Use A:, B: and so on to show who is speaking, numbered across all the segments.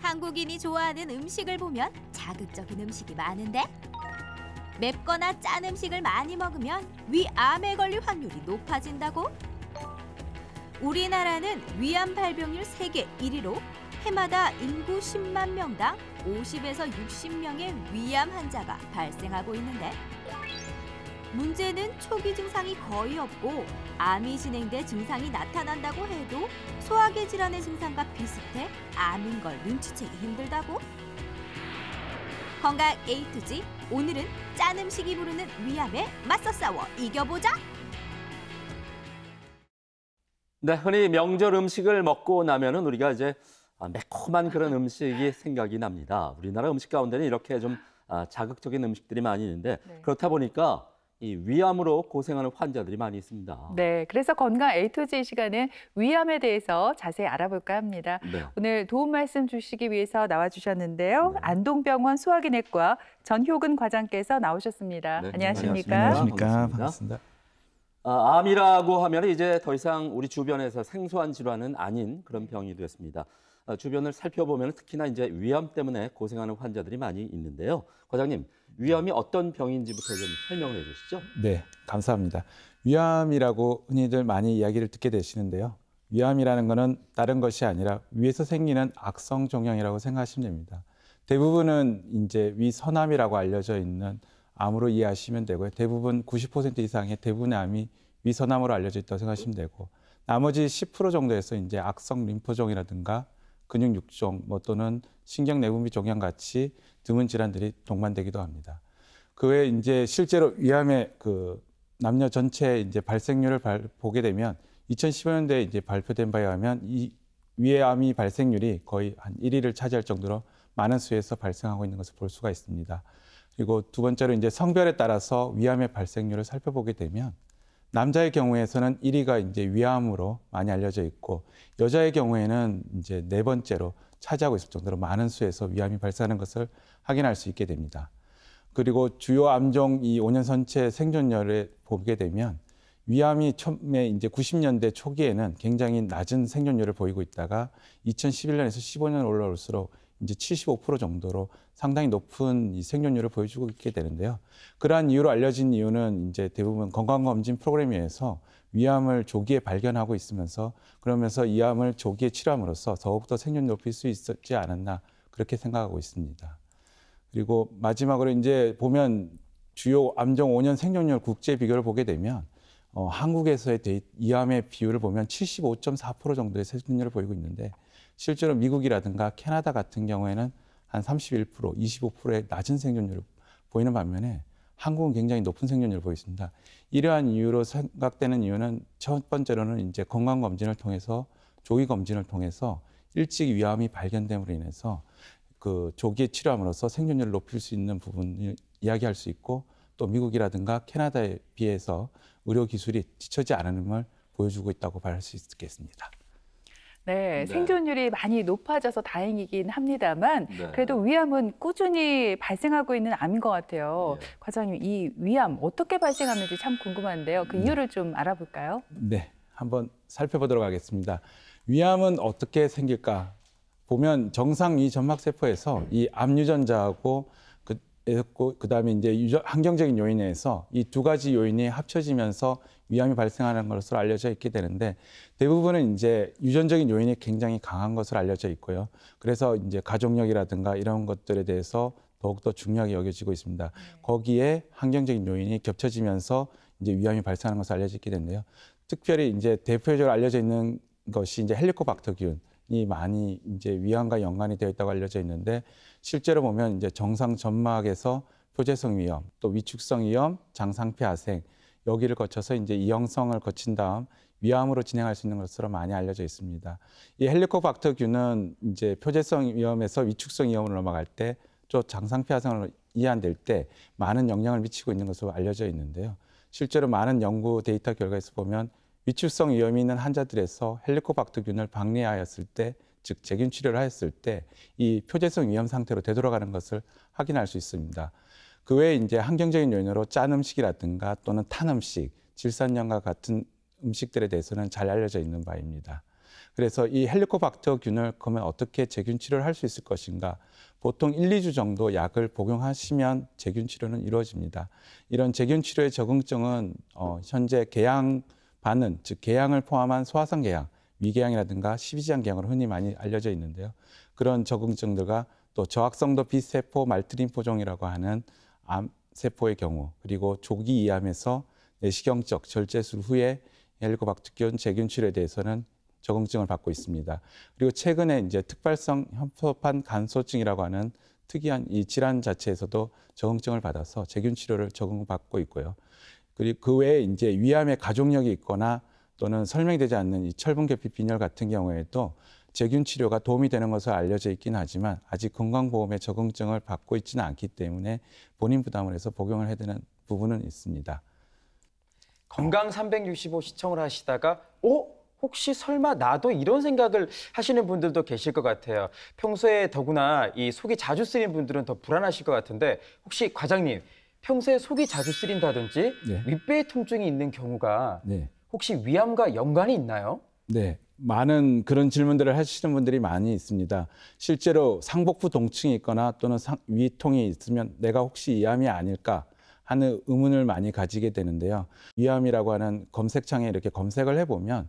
A: 한국인이 좋아하는 음식을 보면 자극적인 음식이 많은데 맵거나 짠 음식을 많이 먹으면 위암에 걸릴 확률이 높아진다고? 우리나라는 위암 발병률 세계 1위로 해마다 인구 10만 명당 50에서 60명의 위암 환자가 발생하고 있는데 문제는 초기 증상이 거의 없고 암이 진행돼 증상이 나타난다고 해도 소화기 질환의 증상과 비슷해 암인 걸 눈치채기 힘들다고? 건강 A to Z, 오늘은 짠 음식이 부르는 위암에 맞서 싸워 이겨보자!
B: 네, 흔히 명절 음식을 먹고 나면은 우리가 이제 매콤한 그런 음식이 생각이 납니다. 우리나라 음식 가운데는 이렇게 좀 자극적인 음식들이 많이 있는데 그렇다 보니까 이 위암으로 고생하는 환자들이 많이 있습니다.
C: 네, 그래서 건강 A to Z 시간은 위암에 대해서 자세히 알아볼까 합니다.
B: 네.
C: 오늘 도움 말씀 주시기 위해서 나와주셨는데요.
B: 네.
C: 안동병원 소화기내과 전효근 과장께서 나오셨습니다.
B: 네,
C: 안녕하십니까?
B: 안녕하십니까?
D: 반갑습니다.
B: 암이라고 하면 이제 더 이상 우리 주변에서 생소한 질환은 아닌 그런 병이 되었습니다. 주변을 살펴보면 특히나 이제 위암 때문에 고생하는 환자들이 많이 있는데요. 과장님, 위암이 어떤 병인지부터 좀 설명을 해주시죠.
D: 네, 감사합니다. 위암이라고 흔히들 많이 이야기를 듣게 되시는데요. 위암이라는 것은 다른 것이 아니라 위에서 생기는 악성 종양이라고 생각하시면 됩니다. 대부분은 이제 위선암이라고 알려져 있는 암으로 이해하시면 되고요. 대부분 90% 이상의 대부분의 암이 위선암으로 알려져 있다고 생각하시면 되고, 나머지 10% 정도에서 이제 악성 림프종이라든가 근육 육종 또는 신경 내분비 종양 같이 드문 질환들이 동반되기도 합니다. 그 외에 이제 실제로 위암의 그 남녀 전체 이제 발생률을 보게 되면 2015년도에 이제 발표된 바에 의하면 이 위암이 발생률이 거의 한 1위를 차지할 정도로 많은 수에서 발생하고 있는 것을 볼 수가 있습니다. 그리고 두 번째로 이제 성별에 따라서 위암의 발생률을 살펴보게 되면 남자의 경우에서는 1위가 이제 위암으로 많이 알려져 있고 여자의 경우에는 이제 네 번째로 차지하고 있을 정도로 많은 수에서 위암이 발생하는 것을 확인할 수 있게 됩니다. 그리고 주요 암종 이 5년 전체 생존율을 보게 되면 위암이 처음에 이제 90년대 초기에는 굉장히 낮은 생존율을 보이고 있다가 2011년에서 15년 올라올수록 이제 75% 정도로 상당히 높은 이 생존율을 보여주고 있게 되는데요. 그러한 이유로 알려진 이유는 이제 대부분 건강검진 프로그램에서 위암을 조기에 발견하고 있으면서 그러면서 이 암을 조기에 치료함으로써 더욱더 생존율을 높일 수 있었지 않았나 그렇게 생각하고 있습니다. 그리고 마지막으로 이제 보면 주요 암종 5년 생존율 국제 비교를 보게 되면 한국에서의 이 암의 비율을 보면 75.4% 정도의 생존율을 보이고 있는데 실제로 미국이라든가 캐나다 같은 경우에는 한 31%, 25%의 낮은 생존율을 보이는 반면에 한국은 굉장히 높은 생존율을 보이고 있습니다. 이러한 이유로 생각되는 이유는 첫 번째로는 이제 건강검진을 통해서 조기 검진을 통해서 일찍 위암이 발견됨으로 인해서 그 조기에 치료함으로써 생존율을 높일 수 있는 부분을 이야기할 수 있고 또 미국이라든가 캐나다에 비해서 의료 기술이 뒤처지 않음을 보여주고 있다고 말할 수 있겠습니다.
C: 네, 생존율이 많이 높아져서 다행이긴 합니다만
B: 네.
C: 그래도 위암은 꾸준히 발생하고 있는 암인 것 같아요. 과장님, 이 위암 어떻게 발생하는지 참 궁금한데요. 그 이유를 좀 알아볼까요?
D: 네, 한번 살펴보도록 하겠습니다. 위암은 어떻게 생길까? 보면 정상 위 점막세포에서 이 암 유전자하고 그다음에 이제 환경적인 요인에서 이 두 가지 요인이 합쳐지면서 위암이 발생하는 것으로 알려져 있게 되는데 대부분은 이제 유전적인 요인이 굉장히 강한 것으로 알려져 있고요. 그래서 이제 가족력이라든가 이런 것들에 대해서 더욱더 중요하게 여겨지고 있습니다. 거기에 환경적인 요인이 겹쳐지면서 이제 위암이 발생하는 것으로 알려져 있게 되는데요. 특별히 이제 대표적으로 알려져 있는 것이 이제 헬리코박터균이 많이 이제 위암과 연관이 되어 있다고 알려져 있는데 실제로 보면 이제 정상 점막에서 표재성 위염, 또 위축성 위염, 장상폐하생 여기를 거쳐서 이제 이형성을 거친 다음 위암으로 진행할 수 있는 것으로 많이 알려져 있습니다. 이 헬리코박터균은 이제 표재성 위염에서 위축성 위염으로 넘어갈 때 또 장상폐하생으로 이완될 때 많은 영향을 미치고 있는 것으로 알려져 있는데요. 실제로 많은 연구 데이터 결과에서 보면 위축성 위염이 있는 환자들에서 헬리코박터균을 방리하였을 때, 즉 제균 치료를 하였을 때 이 표재성 위염 상태로 되돌아가는 것을 확인할 수 있습니다. 그 외에 이제 환경적인 요인으로 짠 음식이라든가 또는 탄 음식, 질산염과 같은 음식들에 대해서는 잘 알려져 있는 바입니다. 그래서 이 헬리코박터균을 그러면 어떻게 제균 치료를 할 수 있을 것인가? 보통 1, 2주 정도 약을 복용하시면 제균 치료는 이루어집니다. 이런 제균 치료의 적응증은 현재 궤양 반응, 즉 궤양을 포함한 소화성 궤양, 위궤양이라든가 십이지장 궤양으로 흔히 많이 알려져 있는데요. 그런 적응증들과 또 저항성도 B세포 말트림포종이라고 하는 암세포의 경우, 그리고 조기 이암에서 내시경적 절제술 후에 헬리코박터균 제균 치료에 대해서는 적응증을 받고 있습니다. 그리고 최근에 이제 특발성 협소판 간소증이라고 하는 특이한 이 질환 자체에서도 적응증을 받아서 제균 치료를 적응받고 있고요. 그리고 그 외에 이제 위암의 가족력이 있거나 또는 설명되지 않는 이 철분계피 빈혈 같은 경우에도 제균 치료가 도움이 되는 것으로 알려져 있긴 하지만 아직 건강보험의 적응증을 받고 있지는 않기 때문에 본인 부담을 해서 복용을 해야 되는 부분은 있습니다.
E: 건강 365 시청을 하시다가 혹시 설마 나도 이런 생각을 하시는 분들도 계실 것 같아요. 평소에 더구나 이 속이 자주 쓰리는 분들은 더 불안하실 것 같은데 혹시 과장님 평소에 속이 자주 쓰린다든지
D: 네.
E: 윗배에 통증이 있는 경우가
D: 네.
E: 혹시 위암과 연관이 있나요?
D: 네, 많은 그런 질문들을 하시는 분들이 많이 있습니다. 실제로 상복부 통증이 있거나 또는 위통이 있으면 내가 혹시 위암이 아닐까 하는 의문을 많이 가지게 되는데요. 위암이라고 하는 검색창에 이렇게 검색을 해보면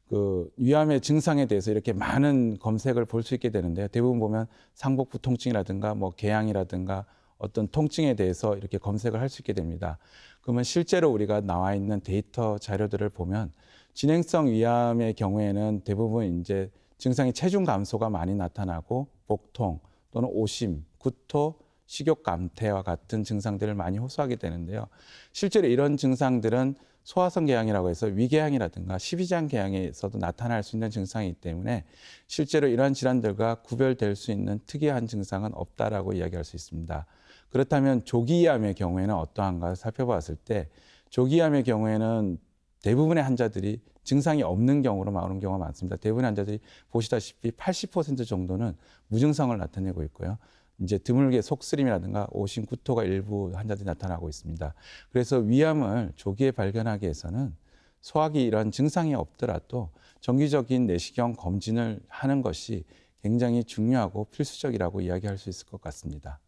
D: 그 위암의 증상에 대해서 이렇게 많은 검색을 볼 수 있게 되는데요. 대부분 보면 상복부 통증이라든가 뭐 궤양이라든가 어떤 통증에 대해서 이렇게 검색을 할 수 있게 됩니다. 그러면 실제로 우리가 나와 있는 데이터 자료들을 보면 진행성 위암의 경우에는 대부분 이제 증상이 체중 감소가 많이 나타나고 복통 또는 오심, 구토, 식욕 감퇴와 같은 증상들을 많이 호소하게 되는데요. 실제로 이런 증상들은 소화성 궤양이라고 해서 위궤양이라든가 십이지장 궤양에서도 나타날 수 있는 증상이기 때문에 실제로 이러한 질환들과 구별될 수 있는 특이한 증상은 없다라고 이야기할 수 있습니다. 그렇다면 조기암의 경우에는 어떠한가 살펴봤을 때 조기암의 경우에는 대부분의 환자들이 증상이 없는 경우로 나오는 경우가 많습니다. 대부분의 환자들이 보시다시피 80% 정도는 무증상을 나타내고 있고요. 이제 드물게 속쓰림이라든가 오심, 구토가 일부 환자들이 나타나고 있습니다. 그래서 위암을 조기에 발견하기 위해서는 소화기 이런 증상이 없더라도 정기적인 내시경 검진을 하는 것이 굉장히 중요하고 필수적이라고 이야기할 수 있을 것 같습니다.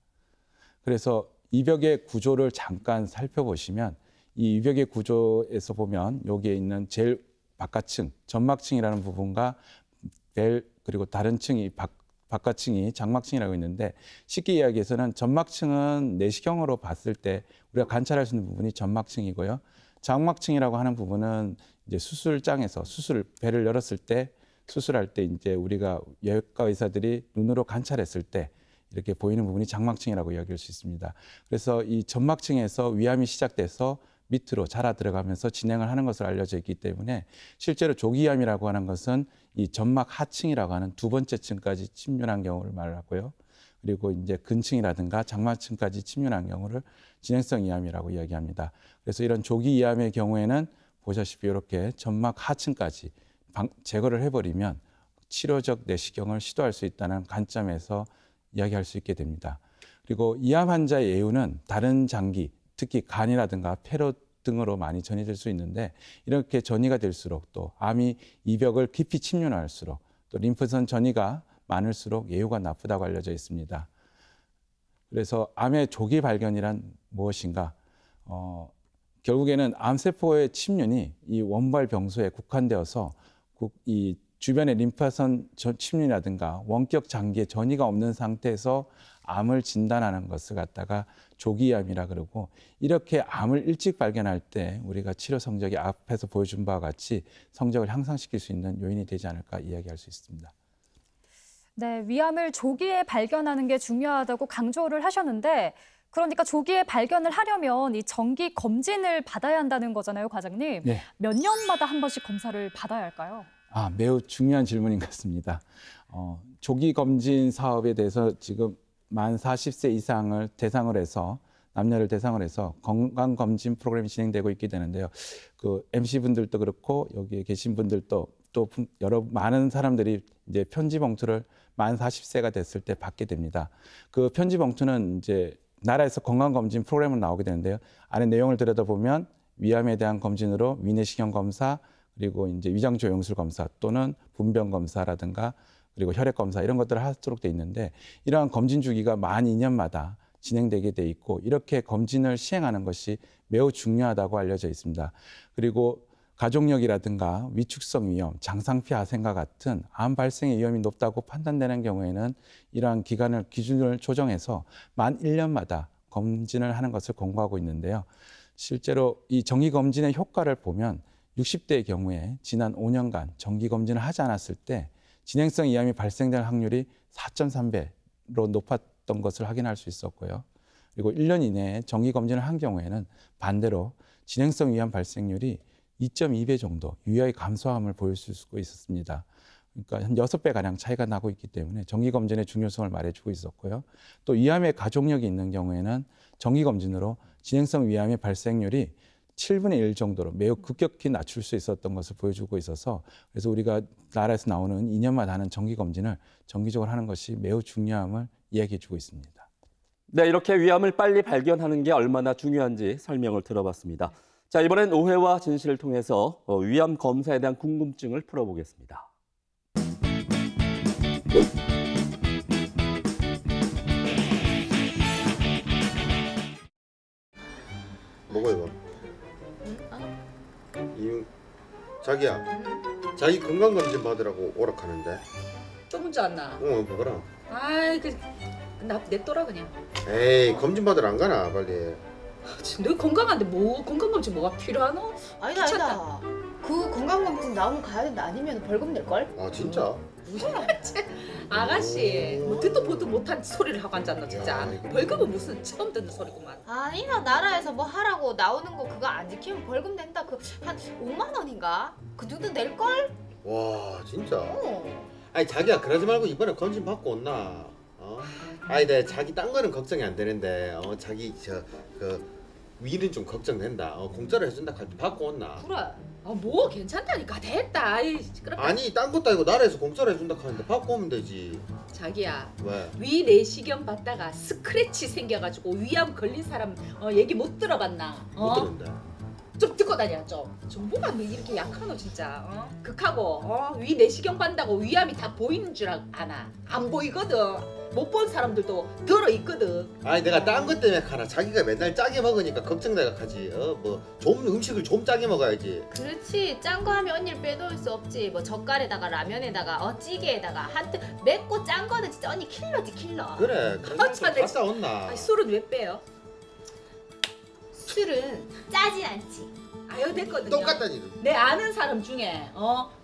D: 그래서 이벽의 구조를 잠깐 살펴보시면 이 이벽의 구조에서 보면 여기에 있는 제일 바깥층, 점막층이라는 부분과 그리고 다른 층이 바깥층이 장막층이라고 있는데 쉽게 이야기해서는 점막층은 내시경으로 봤을 때 우리가 관찰할 수 있는 부분이 점막층이고요. 장막층이라고 하는 부분은 이제 수술장에서 배를 열었을 때 수술할 때 이제 우리가 외과 의사들이 눈으로 관찰했을 때 이렇게 보이는 부분이 장막층이라고 이야기할 수 있습니다. 그래서 이 점막층에서 위암이 시작돼서 밑으로 자라 들어가면서 진행을 하는 것으로 알려져 있기 때문에 실제로 조기암이라고 하는 것은 이 점막 하층이라고 하는 두 번째 층까지 침륜한 경우를 말하고요. 그리고 이제 근층이라든가 장막층까지 침륜한 경우를 진행성 이암이라고 이야기합니다. 그래서 이런 조기 이암의 경우에는 보시다시피 이렇게 점막 하층까지 제거를 해버리면 치료적 내시경을 시도할 수 있다는 관점에서 이야기할 수 있게 됩니다. 그리고 이암 환자의 예후는 다른 장기, 특히 간이라든가 폐로 등으로 많이 전이될 수 있는데 이렇게 전이가 될수록 또 암이 이벽을 깊이 침륜할수록 또 림프선 전이가 많을수록 예후가 나쁘다고 알려져 있습니다. 그래서 암의 조기 발견이란 무엇인가? 결국에는 암세포의 침륜이 이 원발 병소에 국한되어서 이 주변의 림프선 침륜이라든가 원격 장기에 전이가 없는 상태에서 암을 진단하는 것을 갖다가 조기암이라 그러고 이렇게 암을 일찍 발견할 때 우리가 치료 성적이 앞에서 보여준 바와 같이 성적을 향상시킬 수 있는 요인이 되지 않을까 이야기할 수 있습니다.
F: 네, 위암을 조기에 발견하는 게 중요하다고 강조를 하셨는데 그러니까 조기에 발견을 하려면 이 정기 검진을 받아야 한다는 거잖아요, 과장님.
D: 네.
F: 몇 년마다 한 번씩 검사를 받아야 할까요?
D: 매우 중요한 질문인 것 같습니다. 조기 검진 사업에 대해서 지금 만 40세 이상을 대상으로 해서 남녀를 대상으로 해서 건강검진 프로그램이 진행되고 있게 되는데요. 그 MC분들도 그렇고 여기에 계신 분들도 또 많은 사람들이 이제 편지 봉투를 만 40세가 됐을 때 받게 됩니다. 그 편지 봉투는 이제 나라에서 건강검진 프로그램으로 나오게 되는데요. 안에 내용을 들여다보면 위암에 대한 검진으로 위내시경 검사, 그리고 이제 위장 조영술 검사 또는 분변 검사라든가 그리고 혈액 검사 이런 것들을 하도록 돼 있는데 이러한 검진 주기가 만 2년마다 진행되게 돼 있고 이렇게 검진을 시행하는 것이 매우 중요하다고 알려져 있습니다. 그리고 가족력이라든가 위축성 위험, 장상피 하생과 같은 암 발생의 위험이 높다고 판단되는 경우에는 이러한 기준을 조정해서 만 1년마다 검진을 하는 것을 권고하고 있는데요. 실제로 이 정기검진의 효과를 보면 60대의 경우에 지난 5년간 정기검진을 하지 않았을 때 진행성 위암이 발생될 확률이 4.3배로 높았던 것을 확인할 수 있었고요. 그리고 1년 이내에 정기검진을 한 경우에는 반대로 진행성 위암 발생률이 2.2배 정도 유의하게 감소함을 보여줄 수 있었습니다. 그러니까 한 6배가량 차이가 나고 있기 때문에 정기검진의 중요성을 말해주고 있었고요. 또 위암의 가족력이 있는 경우에는 정기검진으로 진행성 위암의 발생률이 7분의 1 정도로 매우 급격히 낮출 수 있었던 것을 보여주고 있어서 그래서 우리가 나라에서 나오는 2년마다 하는 정기검진을 정기적으로 하는 것이 매우 중요함을 이야기해 주고 있습니다.
B: 네, 이렇게 위암을 빨리 발견하는 게 얼마나 중요한지 설명을 들어봤습니다. 자, 이번엔 오해와 진실을 통해서 위암 검사에 대한 궁금증을 풀어보겠습니다.
G: 뭐고 이거? 자기야, 자기 건강검진 받으라고 오락하는데.
H: 또 문자 왔나?
G: 봐봐라.
H: 아이 나 냅둬라 그냥.
G: 에이, 검진 받으러 안 가나 빨리.
H: 너 건강한데 뭐 건강검진 뭐가 필요하노?
I: 아니다 아니다. 그 건강검진 나오면 가야 된다. 아니면 벌금 낼걸?
G: 아 진짜?
H: 아가씨 뭐 듣도 보도 못한 소리를 하고 앉았나 진짜.
G: 아이고.
H: 벌금은 무슨 처음 듣는 소리구만.
I: 아니다. 나라에서 뭐 하라고 나오는 거 그거 안 지키면 벌금 낸다. 그 한 5만 원인가? 그 정도 낼걸?
G: 와 진짜?
I: 어.
G: 아니 자기야, 그러지 말고 이번에 검진 받고 온나. 아니 내 자기 딴 거는 걱정이 안 되는데 자기 그 위는 좀 걱정된다. 공짜로 해준다 할 때 받고 온나.
H: 그래. 뭐 괜찮다니까 됐다. 아이 시끄럽다.
G: 아니 딴 것도 아니고 나라에서 공짜로 해준다 하는데 받고 오면 되지.
H: 자기야.
G: 왜?
H: 위 내시경 받다가 스크래치 생겨가지고 위암 걸린 사람 얘기 못 들어봤나?
G: 못 들었는데.
H: 좀 듣고 다녀 좀. 정보가 뭐 이렇게 약하노 진짜. 극하고 위 내시경 받는다고 위암이 다 보이는 줄 아나? 안 보이거든. 못 본 사람들도 들어있거든.
G: 아니 내가 딴 것 때문에 가나. 자기가 맨날 짜게 먹으니까 걱정돼가 하지. 뭐 좀 음식을 좀 짜게 먹어야지.
I: 그렇지. 짠 거 하면 언니를 빼놓을 수 없지. 뭐 젓갈에다가 라면에다가 찌개에다가 하여튼 맵고 짠 거는 진짜 언니 킬러지 킬러.
G: 그래. 그런
H: 참,
G: 거 갔다 온나.
H: 아니, 술은 왜 빼요?
I: 술은 짜지 않지.
H: 아유 됐거든요.
G: 똑같다니.
H: 내 아는 사람 중에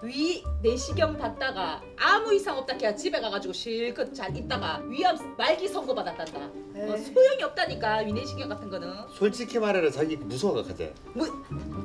H: 위 내시경 받다가 아무 이상 없다 걔가 집에 가가지고 실컷 잘 있다가 위암 말기 선고 받았단다. 소용이 없다니까 위 내시경 같은 거는.
G: 솔직히 말해라, 자기 무서워가 가재.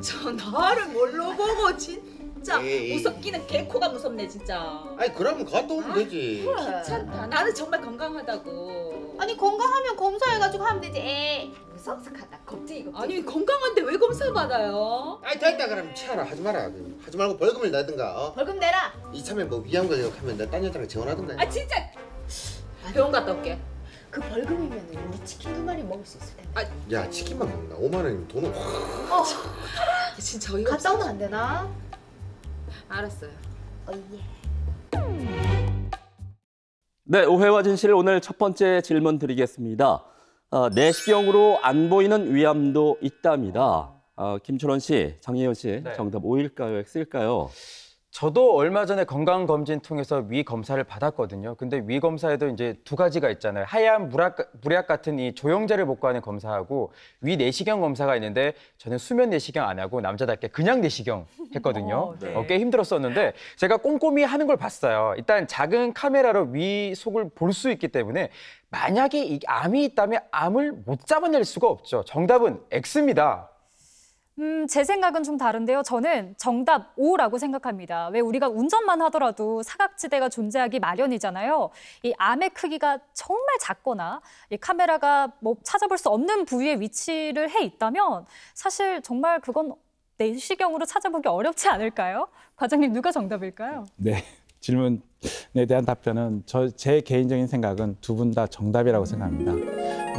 H: 저 나를 뭘로 보고 진짜
G: 에이.
H: 무섭기는 개코가 무섭네 진짜.
G: 아니 그러면 갔다 오면 되지.
H: 귀찮다. 나는 정말 건강하다고.
I: 아니 건강하면 검사해가지고 하면 되지. 에이 무섭석하다. 겁쟁이.
H: 아니 건강한데 왜 검사 받아요?
G: 아니 됐다. 그럼 치아라 하지 마라. 하지 말고 벌금을 내든가.
I: 벌금 내라.
G: 이참에 뭐 위암 걸리면 내가 딴 여자랑 재혼하든가.
H: 아 진짜. 병원 갔다 올게.
I: 그 벌금이면 우리 치킨 2마리 먹을 수 있을 텐데.
G: 야 치킨만 먹나? 5만 원이면 돈은 확.
H: 진짜 어이가
I: 갔다
H: 없어.
I: 오면 안 되나?
H: 알았어요.
I: 예.
B: 네, 오해와 진실 오늘 첫 번째 질문 드리겠습니다. 내시경으로 안 보이는 위암도 있답니다. 김철원 씨, 장예현 씨,
E: 네.
B: 정답 O일까요, X일까요?
E: 저도 얼마 전에 건강검진 통해서 위 검사를 받았거든요. 근데 위 검사에도 이제 두 가지가 있잖아요. 하얀 물약 같은 이 조영제를 복구하는 검사하고 위 내시경 검사가 있는데 저는 수면 내시경 안 하고 남자답게 그냥 내시경 했거든요.
C: 네.
E: 꽤 힘들었었는데 제가 꼼꼼히 하는 걸 봤어요. 일단 작은 카메라로 위 속을 볼 수 있기 때문에 만약에 이 암이 있다면 암을 못 잡아낼 수가 없죠. 정답은 X입니다.
F: 제 생각은 좀 다른데요. 저는 정답 O라고 생각합니다. 왜 우리가 운전만 하더라도 사각지대가 존재하기 마련이잖아요. 이 암의 크기가 정말 작거나 이 카메라가 뭐 찾아볼 수 없는 부위에 위치를 해 있다면 사실 정말 그건 내시경으로 찾아보기 어렵지 않을까요? 과장님 누가 정답일까요?
D: 네, 질문에 대한 답변은 제 개인적인 생각은 두 분 다 정답이라고 생각합니다.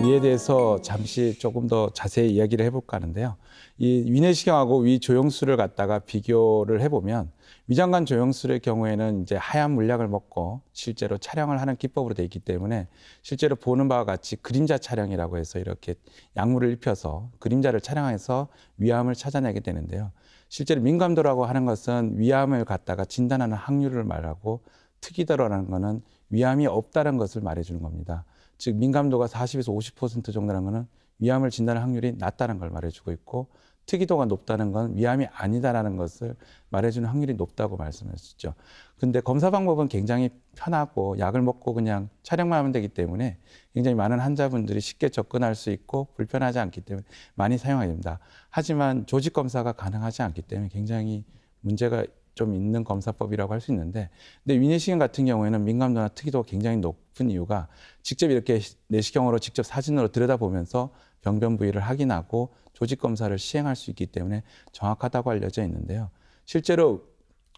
D: 이에 대해서 잠시 조금 더 자세히 이야기를 해볼까 하는데요. 이 위내시경하고 위조영술을 갖다가 비교를 해보면 위장관 조영술의 경우에는 이제 하얀 물약을 먹고 실제로 촬영을 하는 기법으로 되어 있기 때문에 실제로 보는 바와 같이 그림자 촬영이라고 해서 이렇게 약물을 입혀서 그림자를 촬영해서 위암을 찾아내게 되는데요. 실제로 민감도라고 하는 것은 위암을 갖다가 진단하는 확률을 말하고 특이도라는 것은 위암이 없다는 것을 말해주는 겁니다. 즉 민감도가 40에서 50% 정도라는 것은 위암을 진단할 확률이 낮다는 걸 말해주고 있고 특이도가 높다는 건 위암이 아니다라는 것을 말해주는 확률이 높다고 말씀하셨죠. 근데 검사 방법은 굉장히 편하고 약을 먹고 그냥 촬영만 하면 되기 때문에 굉장히 많은 환자분들이 쉽게 접근할 수 있고 불편하지 않기 때문에 많이 사용하게 됩니다. 하지만 조직 검사가 가능하지 않기 때문에 굉장히 문제가 좀 있는 검사법이라고 할 수 있는데, 근데 위내시경 같은 경우에는 민감도나 특이도가 굉장히 높은 이유가 직접 이렇게 내시경으로 직접 사진으로 들여다보면서 병변 부위를 확인하고 조직 검사를 시행할 수 있기 때문에 정확하다고 알려져 있는데요. 실제로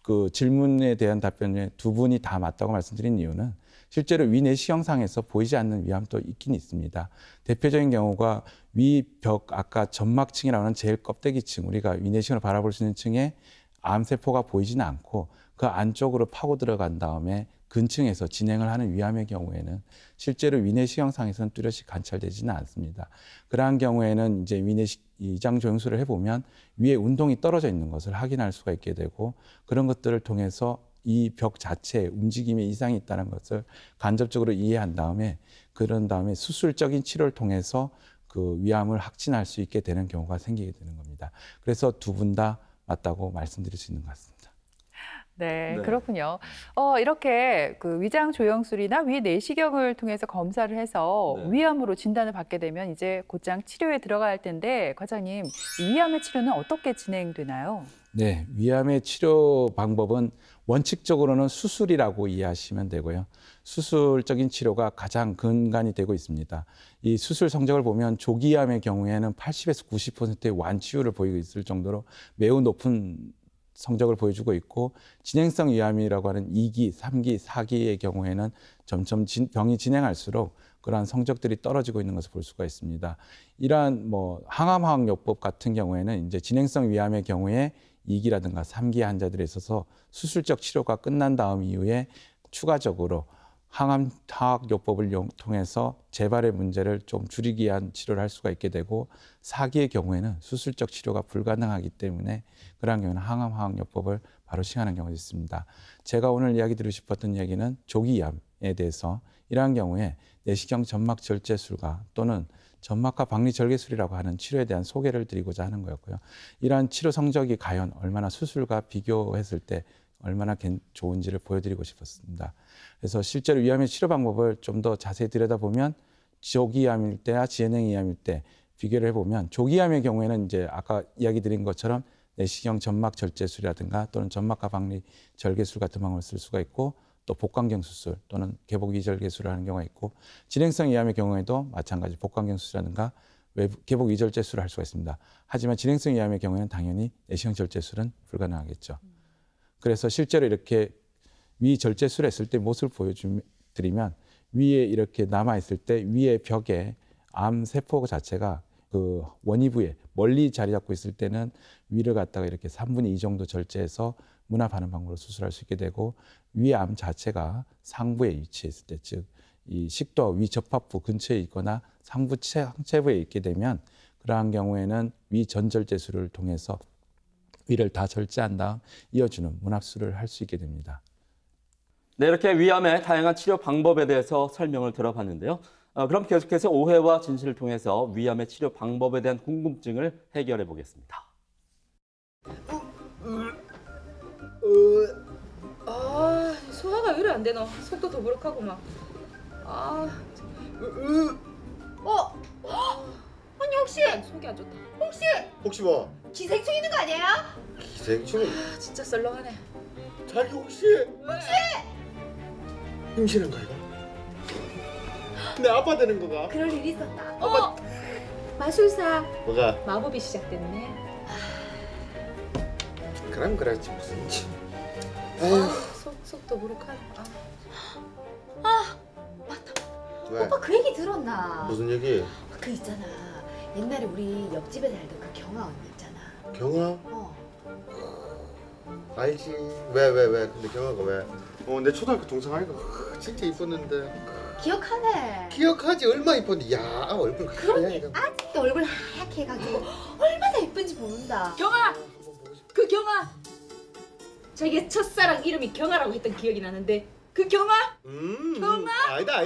D: 그 질문에 대한 답변에 두 분이 다 맞다고 말씀드린 이유는 실제로 위내시경상에서 보이지 않는 위암도 있긴 있습니다. 대표적인 경우가 위벽, 아까 점막층이라고 하는 제일 껍데기층, 우리가 위내시경으로 바라볼 수 있는 층에 암세포가 보이지는 않고 그 안쪽으로 파고 들어간 다음에 근층에서 진행을 하는 위암의 경우에는 실제로 위내시경상에서는 뚜렷이 관찰되지는 않습니다. 그러한 경우에는 이제 위장 조영술을 해보면 위에 운동이 떨어져 있는 것을 확인할 수가 있게 되고 그런 것들을 통해서 이 벽 자체에 움직임에 이상이 있다는 것을 간접적으로 이해한 다음에 그런 다음에 수술적인 치료를 통해서 그 위암을 확진할 수 있게 되는 경우가 생기게 되는 겁니다. 그래서 두 분 다 맞다고 말씀드릴 수 있는 것 같습니다.
C: 네,
B: 네.
C: 그렇군요. 이렇게 그 위장 조영술이나 위내시경을 통해서 검사를 해서
B: 네.
C: 위암으로 진단을 받게 되면 이제 곧장 치료에 들어가야 할 텐데, 과장님, 이 위암의 치료는 어떻게 진행되나요?
D: 네, 위암의 치료 방법은 원칙적으로는 수술이라고 이해하시면 되고요. 수술적인 치료가 가장 근간이 되고 있습니다. 이 수술 성적을 보면 조기암의 경우에는 80에서 90%의 완치율을 보이고 있을 정도로 매우 높은 성적을 보여주고 있고, 진행성 위암이라고 하는 2기, 3기, 4기의 경우에는 점점 병이 진행할수록 그러한 성적들이 떨어지고 있는 것을 볼 수가 있습니다. 이러한 항암화학요법 같은 경우에는 이제 진행성 위암의 경우에 2기라든가 3기 환자들에 있어서 수술적 치료가 끝난 다음 이후에 추가적으로 항암화학요법을 통해서 재발의 문제를 좀 줄이기 위한 치료를 할 수가 있게 되고, 4기의 경우에는 수술적 치료가 불가능하기 때문에 그러한 경우는 항암화학요법을 바로 시행하는 경우가 있습니다. 제가 오늘 이야기 드리고 싶었던 이야기는 조기암에 대해서 이러한 경우에 내시경 점막 절제술과 또는 점막하 박리 절개술이라고 하는 치료에 대한 소개를 드리고자 하는 거였고요. 이러한 치료 성적이 과연 얼마나 수술과 비교했을 때 얼마나 좋은지를 보여드리고 싶었습니다. 그래서 실제로 위암의 치료 방법을 좀 더 자세히 들여다보면 조기암일 때와 진행위암일 때 비교를 해보면 조기암의 경우에는 이제 아까 이야기 드린 것처럼 내시경 점막 절제술이라든가 또는 점막하 박리 절개술 같은 방법을 쓸 수가 있고, 또 복강경 수술 또는 개복 위절개술을 하는 경우가 있고, 진행성 위암의 경우에도 마찬가지 복강경 수술이라든가 개복 위절제술을 할 수가 있습니다. 하지만 진행성 위암의 경우에는 당연히 내시경 절제술은 불가능하겠죠. 그래서 실제로 이렇게 위절제술을 했을 때 모습을 보여드리면 위에 이렇게 남아있을 때 위에 벽에 암세포 자체가 그 원위부에 멀리 자리 잡고 있을 때는 위를 갖다가 이렇게 3분의 2 정도 절제해서 문합하는 방법으로 수술할 수 있게 되고, 위의 암 자체가 상부에 위치해 있을 때, 즉 이 식도 위 접합부 근처에 있거나 상부 상체부에 있게 되면 그러한 경우에는 위 전절제술을 통해서 위를 다 절제한 다음 이어주는 문합술을 할 수 있게 됩니다.
B: 네, 이렇게 위암의 다양한 치료 방법에 대해서 설명을 들어봤는데요. 그럼 계속해서 오해와 진실을 통해서 위암의 치료 방법에 대한 궁금증을 해결해 보겠습니다.
H: 소화가 왜 이래 안 되노? 속도 더부룩하고 막.
I: 언니 혹시
H: 속이 안 좋다.
G: 혹시 뭐
I: 기생충 있는 거 아니에요?
G: 기생충이
H: 진짜 썰렁하네.
G: 자기 혹시 임신한 거야? 내 아빠 되는 거가?
I: 그럴 일이 있었다. 마술사
G: 뭐가?
H: 마법이 시작됐네.
G: 그럼 그렇지 무슨.
H: 속 더부룩하네.
I: 맞다.
G: 왜?
I: 오빠 그 얘기 들었나?
G: 무슨 얘기?
I: 그 있잖아. 옛날에 우리 옆집에 살던 그 경아 언니 있잖아.
G: 경아?
I: 어.
G: 알지. 왜? 근데 경아가 왜? 내 초등학교 동생 아이가 진짜 이뻤는데.
I: 기억하네.
G: 기억하지. 얼마 이뻤는데. 야, 얼굴
I: 그러니 아직도 얼굴 하얗게 해가지고 얼마나 예쁜지 모른다.
H: 경아! 그 경아! 자기가 첫사랑 이름이 경아라고 했던 기억이 나는데 그 경아? 경아?
G: 아니다.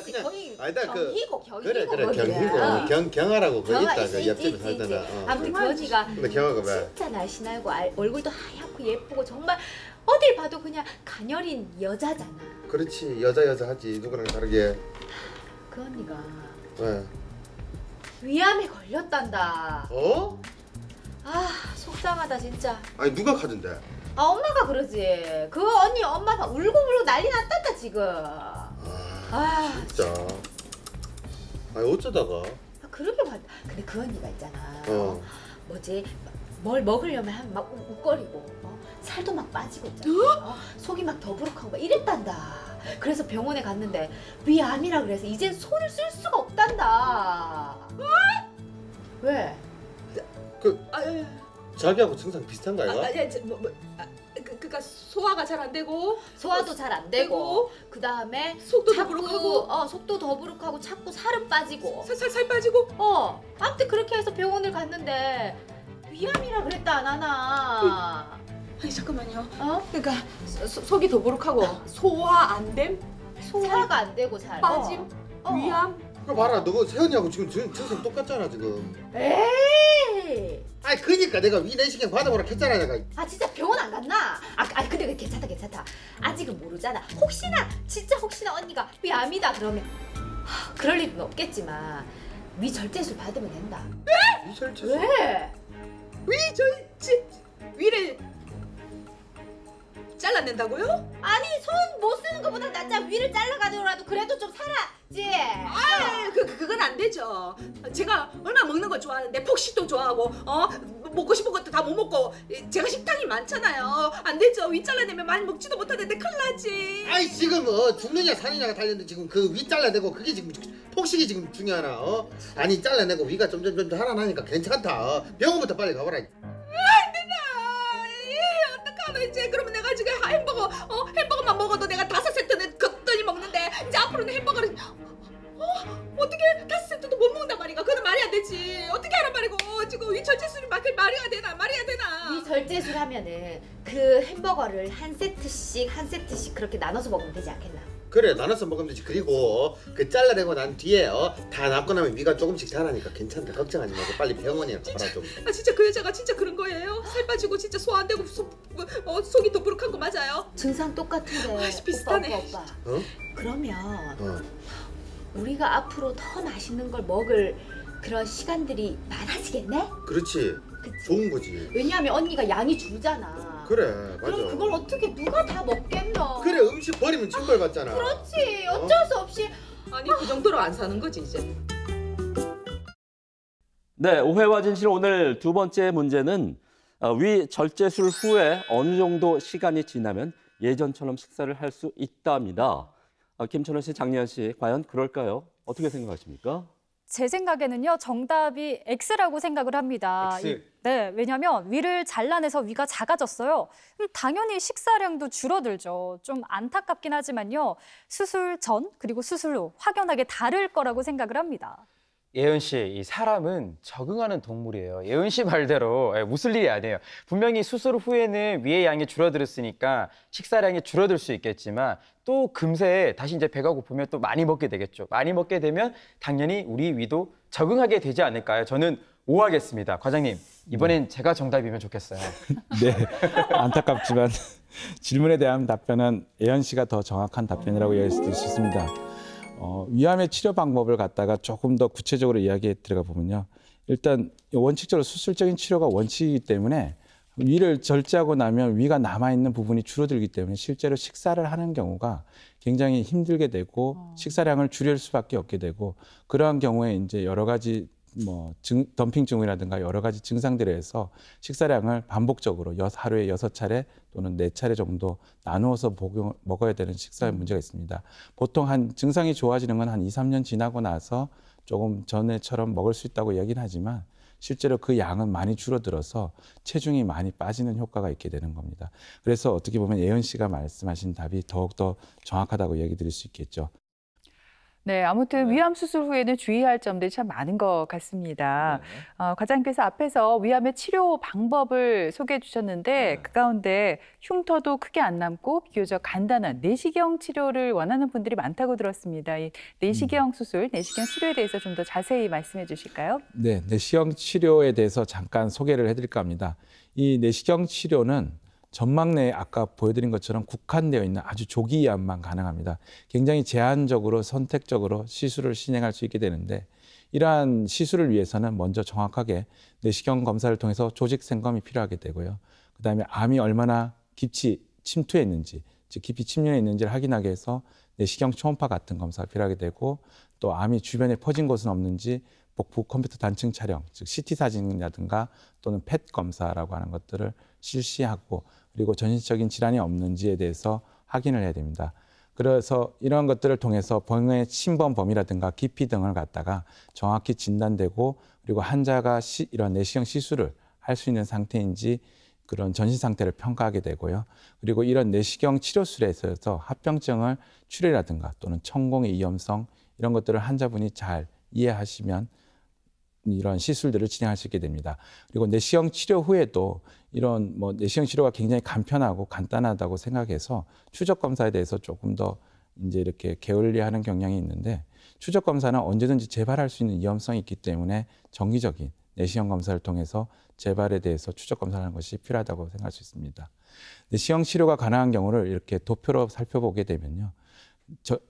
G: 그냥 아니다
I: 경희고
G: 그래
I: 거기야.
G: 경아라고 거기
I: 경아
G: 있다.
I: 있지,
G: 그 옆집에
I: 있지,
G: 살잖아.
I: 있지. 아무튼 그 언니가
G: 근데 경아가 왜?
I: 진짜 날씬하고 얼굴도 하얗고 예쁘고 정말 어딜 봐도 그냥 가녀린 여자잖아.
G: 그렇지. 여자 하지. 누구랑 다르게.
I: 그 언니가
G: 왜?
I: 위암에 걸렸단다.
G: 어?
I: 아 속상하다 진짜.
G: 아니 누가 카던데?
I: 아 엄마가 그러지. 그 언니 엄마 막 울고 난리 났단다 지금. 아
G: 진짜. 아니 어쩌다가?
I: 그러게 봤다. 근데 그 언니가 있잖아.
G: 어.
I: 뭐지? 뭘 먹으려면 하면 막 욱거리고 살도 막 빠지고 있잖아. 속이 막 더부룩하고 막 이랬단다. 그래서 병원에 갔는데 위암이라 그래서 이제 손을 쓸 수가 없단다. 왜?
G: 자기하고 증상 비슷한 거 아이가?
H: 그니까 소화가 잘 안 되고
I: 소화도 잘 안 되고 그 다음에
H: 속도 더부룩하고
I: 속도 더부룩하고 자꾸 살은 빠지고
H: 살 빠지고
I: 아무튼 그렇게 해서 병원을 갔는데 위암이라 그랬다 안 하나.
H: 아니 잠깐만요.
I: 그러니까
H: 속이 더부룩하고 소화 안 됨?
I: 소화가 안 되고 잘
H: 빠짐? 위암?
G: 그거 봐라. 너 세연이하고 지금 증상 똑같잖아 지금.
I: 에이.
G: 아니 그니까 내가 위 내시경 받아보라 했잖아 내가.
I: 아 진짜 병원 안 갔나? 근데 괜찮다. 아직은 모르잖아. 혹시나 언니가 위암이다 그러면 그럴 일은 없겠지만 위절제술 받으면 된다.
G: 위절제술?
I: 왜?
H: 위를 잘라낸다고요?
I: 아니 손 못 쓰는 것보다 낫잖아. 위를 잘라가더라도 그래도 좀 살았지.
H: 그건 안 되죠. 제가 얼마나 먹는 거 좋아하는데 폭식도 좋아하고 먹고 싶은 것도 다 못 먹고 제가 식당이 많잖아요. 안 되죠. 위 잘라내면 많이 먹지도 못하는데 큰일 나지.
G: 아이 지금 죽느냐 사느냐가 달렸는데 지금 그 위 잘라내고 그게 지금 폭식이 지금 중요하나? 아니 잘라내고 위가 점점 살아나니까 괜찮다. 병원부터 빨리 가보라.
H: 어떡하노 이제. 그러면 내가 지금 햄버거만 먹어도 내가 5세트는 거뜬히 먹는데 이제 앞으로는 햄버거를 어떻게 5세트도 못 먹는단 말이가. 그건 말이 안 되지. 어떻게 하란 말이고. 지금 위절제술이 말이가 되나.
I: 위절제술 하면은 그 햄버거를 한 세트씩 그렇게 나눠서 먹으면 되지 않겠나?
G: 그래 나눠서 먹으면 되지. 그리고 그 잘라내고 난 뒤에 다 낫고 나면 위가 조금씩 자라니까 괜찮다. 걱정하지 말고 빨리 병원에 가라 좀.
H: 진짜 그 여자가 진짜 그런 거예요? 살 빠지고 진짜 소화 안 되고 속이 더부룩한 거 맞아요?
I: 증상 똑같은데.
H: 비슷하네.
I: 오빠. 그러면 우리가 앞으로 더 맛있는 걸 먹을 그런 시간들이 많아지겠네?
G: 그렇지. 좋은 거지.
I: 왜냐하면 언니가 양이 줄잖아.
G: 그래 맞아.
I: 그럼 그걸 어떻게 누가 다 먹겠노?
G: 그래 음식 버리면 징벌 받잖아.
I: 그렇지. 어쩔 수 없이.
H: 아니 그 정도로 안 사는 거지 이제.
B: 네, 오해와 진실 오늘 두 번째 문제는 위 절제술 후에 어느 정도 시간이 지나면 예전처럼 식사를 할 수 있다입니다. 김천호 씨, 장리안 씨, 과연 그럴까요? 어떻게 생각하십니까?
F: 제 생각에는요, 정답이 X라고 생각을 합니다.
E: X.
F: 네, 왜냐하면 위를 잘라내서 위가 작아졌어요. 그럼 당연히 식사량도 줄어들죠. 좀 안타깝긴 하지만요, 수술 전 그리고 수술 후 확연하게 다를 거라고 생각을 합니다.
E: 예은 씨, 이 사람은 적응하는 동물이에요. 예은 씨 말대로 웃을 일이 아니에요. 분명히 수술 후에는 위의 양이 줄어들었으니까 식사량이 줄어들 수 있겠지만 또 금세 다시 이제 배가 고프면 또 많이 먹게 되겠죠. 많이 먹게 되면 당연히 우리 위도 적응하게 되지 않을까요? 저는 O 하겠습니다. 과장님, 이번엔 제가 정답이면 좋겠어요.
D: 네, 안타깝지만 질문에 대한 답변은 예은 씨가 더 정확한 답변이라고 이야기할 수도 있습니다. 위암의 치료 방법을 갖다가 조금 더 구체적으로 이야기에 들어가 보면요. 일단 원칙적으로 수술적인 치료가 원칙이기 때문에 위를 절제하고 나면 위가 남아있는 부분이 줄어들기 때문에 실제로 식사를 하는 경우가 굉장히 힘들게 되고 식사량을 줄일 수밖에 없게 되고 그러한 경우에 이제 여러 가지 덤핑 증후라든가 여러 가지 증상들에 의해서 식사량을 반복적으로 하루에 6차례 또는 4차례 정도 나누어서 먹어야 되는 식사에 문제가 있습니다. 보통 증상이 좋아지는 건 한 2, 3년 지나고 나서 조금 전에처럼 먹을 수 있다고 이야기는 하지만 실제로 그 양은 많이 줄어들어서 체중이 많이 빠지는 효과가 있게 되는 겁니다. 그래서 어떻게 보면 예은 씨가 말씀하신 답이 더욱더 정확하다고 얘기 드릴 수 있겠죠.
C: 네, 아무튼 위암 수술 후에는 주의할 점들이 참 많은 것 같습니다. 과장님께서 앞에서 위암의 치료 방법을 소개해 주셨는데 그 가운데 흉터도 크게 안 남고 비교적 간단한 내시경 치료를 원하는 분들이 많다고 들었습니다. 이 내시경 수술, 내시경 치료에 대해서 좀 더 자세히 말씀해 주실까요?
D: 네, 내시경 치료에 대해서 잠깐 소개를 해드릴까 합니다. 이 내시경 치료는 점막 내에 아까 보여드린 것처럼 국한되어 있는 아주 조기 이완만 가능합니다. 굉장히 제한적으로 선택적으로 시술을 진행할 수 있게 되는데 이러한 시술을 위해서는 먼저 정확하게 내시경 검사를 통해서 조직 생검이 필요하게 되고요. 그다음에 암이 얼마나 깊이 침투해 있는지, 즉 깊이 침륜해 있는지를 확인하기 위해서 내시경 초음파 같은 검사가 필요하게 되고 또 암이 주변에 퍼진 곳은 없는지 복부 컴퓨터 단층 촬영, 즉 CT 사진이라든가 또는 펫 검사라고 하는 것들을 실시하고 그리고 전신적인 질환이 없는지에 대해서 확인을 해야 됩니다. 그래서 이런 것들을 통해서 병의 침범 범위라든가 깊이 등을 갖다가 정확히 진단되고 그리고 환자가 이런 내시경 시술을 할 수 있는 상태인지 그런 전신 상태를 평가하게 되고요. 그리고 이런 내시경 치료술에 있어서 합병증을 출혈이라든가 또는 천공의 위험성 이런 것들을 환자분이 잘 이해하시면 이런 시술들을 진행할 수 있게 됩니다. 그리고 내시경 치료 후에도 이런 내시경 치료가 굉장히 간편하고 간단하다고 생각해서 추적 검사에 대해서 조금 더 이제 이렇게 게을리하는 경향이 있는데 추적 검사는 언제든지 재발할 수 있는 위험성이 있기 때문에 정기적인 내시경 검사를 통해서 재발에 대해서 추적 검사를 하는 것이 필요하다고 생각할 수 있습니다. 내시경 치료가 가능한 경우를 이렇게 도표로 살펴보게 되면요.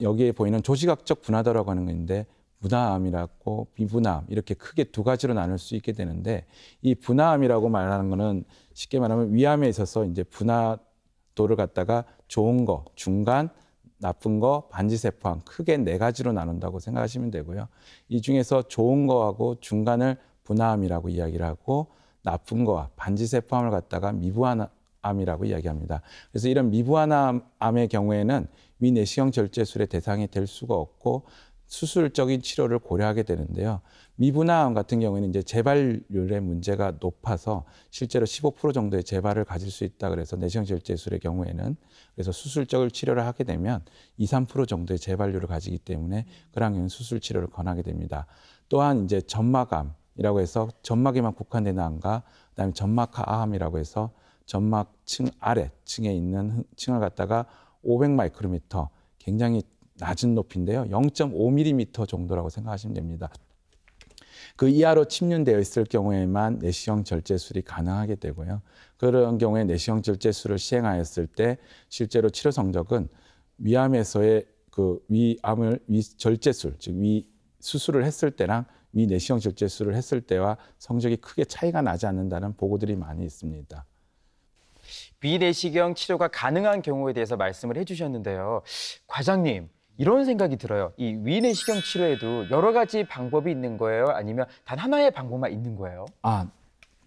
D: 여기에 보이는 조직학적 분화도라고 하는 건데 분화암이라고 비분화암 이렇게 크게 두 가지로 나눌 수 있게 되는데 이 분화암이라고 말하는 거는 쉽게 말하면 위암에 있어서 이제 분화도를 갖다가 좋은 거, 중간, 나쁜 거, 반지세포암 크게 4가지로 나눈다고 생각하시면 되고요. 이 중에서 좋은 거하고 중간을 분화암이라고 이야기를 하고 나쁜 거와 반지세포암을 갖다가 미분화암이라고 이야기합니다. 그래서 이런 미분화암의 경우에는 위내시경 절제술의 대상이 될 수가 없고 수술적인 치료를 고려하게 되는데요. 미분화암 같은 경우에는 이제 재발률의 문제가 높아서 실제로 15% 정도의 재발을 가질 수 있다 그래서 내시경 절제술의 경우에는 그래서 수술적인 치료를 하게 되면 2, 3% 정도의 재발률을 가지기 때문에 그런 경우는 수술 치료를 권하게 됩니다. 또한 이제 점막암이라고 해서 점막에만 국한된 암과 그다음에 점막하암이라고 해서 점막층 아래층에 있는 층을 갖다가 500마이크로미터 굉장히 낮은 높이인데요. 0.5mm 정도라고 생각하시면 됩니다. 그 이하로 침륜되어 있을 경우에만 내시경 절제술이 가능하게 되고요. 그런 경우에 내시경 절제술을 시행하였을 때 실제로 치료 성적은 위암에서의 그 위암을 절제술, 즉 수술을 했을 때랑 내시경 절제술을 했을 때와 성적이 크게 차이가 나지 않는다는 보고들이 많이 있습니다.
E: 위내시경 치료가 가능한 경우에 대해서 말씀을 해주셨는데요. 과장님, 이런 생각이 들어요. 이 위내시경 치료에도 여러 가지 방법이 있는 거예요? 아니면 단 하나의 방법만 있는 거예요?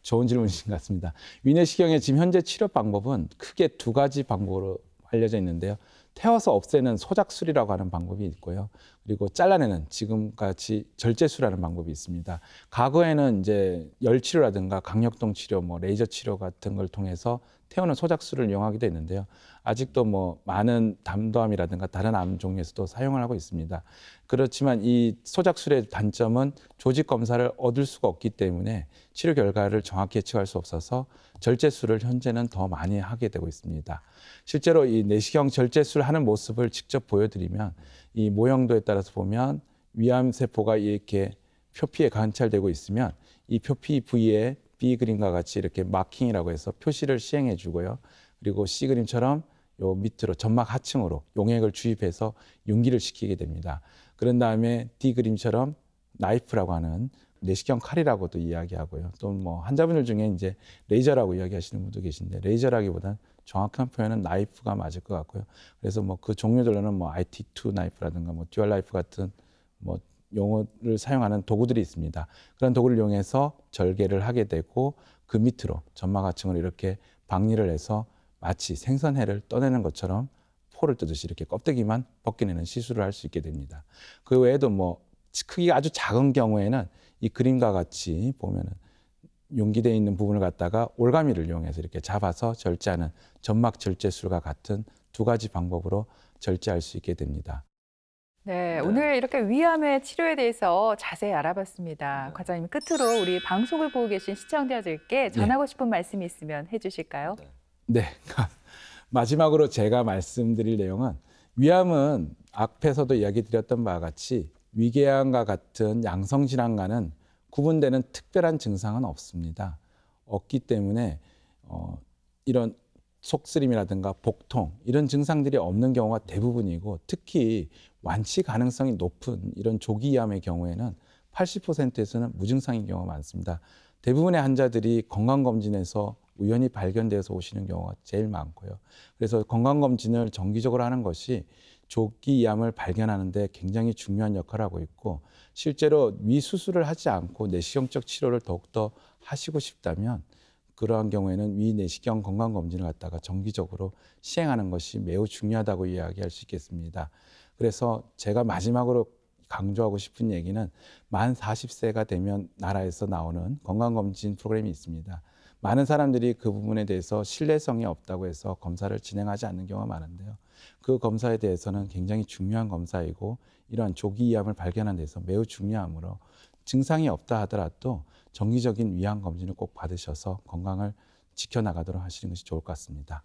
D: 좋은 질문이신 것 같습니다. 위내시경의 지금 현재 치료 방법은 크게 2가지 방법으로 알려져 있는데요. 태워서 없애는 소작술이라고 하는 방법이 있고요. 그리고 잘라내는 지금같이 절제술이라는 방법이 있습니다. 과거에는 이제 열치료라든가 강력동 치료, 레이저 치료 같은 걸 통해서 태우는 소작술을 이용하기도 했는데요. 아직도 많은 담도암이라든가 다른 암 종류에서도 사용을 하고 있습니다. 그렇지만 이 소작술의 단점은 조직 검사를 얻을 수가 없기 때문에 치료 결과를 정확히 예측할 수 없어서 절제술을 현재는 더 많이 하게 되고 있습니다. 실제로 이 내시경 절제술 하는 모습을 직접 보여드리면 이 모형도에 따라서 보면 위암 세포가 이렇게 표피에 관찰되고 있으면 이 표피 부위에 B 그림과 같이 이렇게 마킹이라고 해서 표시를 시행해 주고요. 그리고 C 그림처럼 요 밑으로 점막 하층으로 용액을 주입해서 윤기를 시키게 됩니다. 그런 다음에 D 그림처럼 나이프라고 하는 내시경 칼이라고도 이야기하고요. 또 환자분들 중에 이제 레이저라고 이야기하시는 분도 계신데 레이저라기보다는 정확한 표현은 나이프가 맞을 것 같고요. 그래서 그 종류들로는 IT2 나이프라든가 듀얼 나이프 같은 용어를 사용하는 도구들이 있습니다. 그런 도구를 이용해서 절개를 하게 되고 그 밑으로 점막하층을 이렇게 박리를 해서 마치 생선회를 떠내는 것처럼 포를 뜨듯이 이렇게 껍데기만 벗겨내는 시술을 할 수 있게 됩니다. 그 외에도 뭐 크기가 아주 작은 경우에는 이 그림과 같이 보면은 용기되어 있는 부분을 갖다가 올가미를 이용해서 이렇게 잡아서 절제하는 점막 절제술과 같은 두 가지 방법으로 절제할 수 있게 됩니다.
C: 네, 오늘 이렇게 위암의 치료에 대해서 자세히 알아봤습니다. 과장님, 끝으로 우리 방송을 보고 계신 시청자들께 전하고 싶은 말씀이 있으면 해주실까요?
D: 네, 마지막으로 제가 말씀드릴 내용은 위암은 앞에서도 이야기 드렸던 바와 같이 위궤양과 같은 양성질환과는 구분되는 특별한 증상은 없습니다. 없기 때문에 이런 속쓰림이라든가 복통 이런 증상들이 없는 경우가 대부분이고 특히 완치 가능성이 높은 이런 조기위암의 경우에는 80%에서는 무증상인 경우가 많습니다. 대부분의 환자들이 건강검진에서 우연히 발견돼서 오시는 경우가 제일 많고요. 그래서 건강검진을 정기적으로 하는 것이 조기위암을 발견하는 데 굉장히 중요한 역할을 하고 있고 실제로 위 수술을 하지 않고 내시경적 치료를 더욱더 하시고 싶다면 그러한 경우에는 위 내시경 건강검진을 갖다가 정기적으로 시행하는 것이 매우 중요하다고 이야기할 수 있겠습니다. 그래서 제가 마지막으로 강조하고 싶은 얘기는 만 40세가 되면 나라에서 나오는 건강검진 프로그램이 있습니다. 많은 사람들이 그 부분에 대해서 신뢰성이 없다고 해서 검사를 진행하지 않는 경우가 많은데요. 그 검사에 대해서는 굉장히 중요한 검사이고 이러한 조기위암을 발견하는 데서 매우 중요하므로 증상이 없다 하더라도 정기적인 위암 검진을 꼭 받으셔서 건강을 지켜나가도록 하시는 것이 좋을 것 같습니다.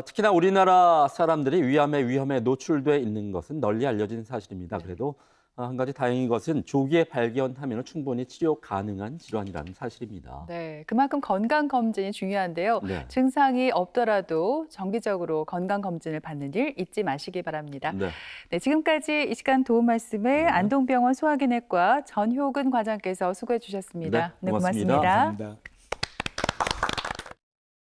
B: 특히나 우리나라 사람들이 위암의 위험에 노출돼 있는 것은 널리 알려진 사실입니다. 그래도 한 가지 다행인 것은 조기에 발견하면 충분히 치료 가능한 질환이라는 사실입니다.
C: 네, 그만큼 건강검진이 중요한데요.
B: 네.
C: 증상이 없더라도 정기적으로 건강검진을 받는 일 잊지 마시기 바랍니다.
B: 네.
C: 네, 지금까지 이 시간 도움 말씀을 안동병원 소화기내과 전효근 과장께서 수고해 주셨습니다.
B: 네, 고맙습니다.
C: 고맙습니다.
D: 감사합니다.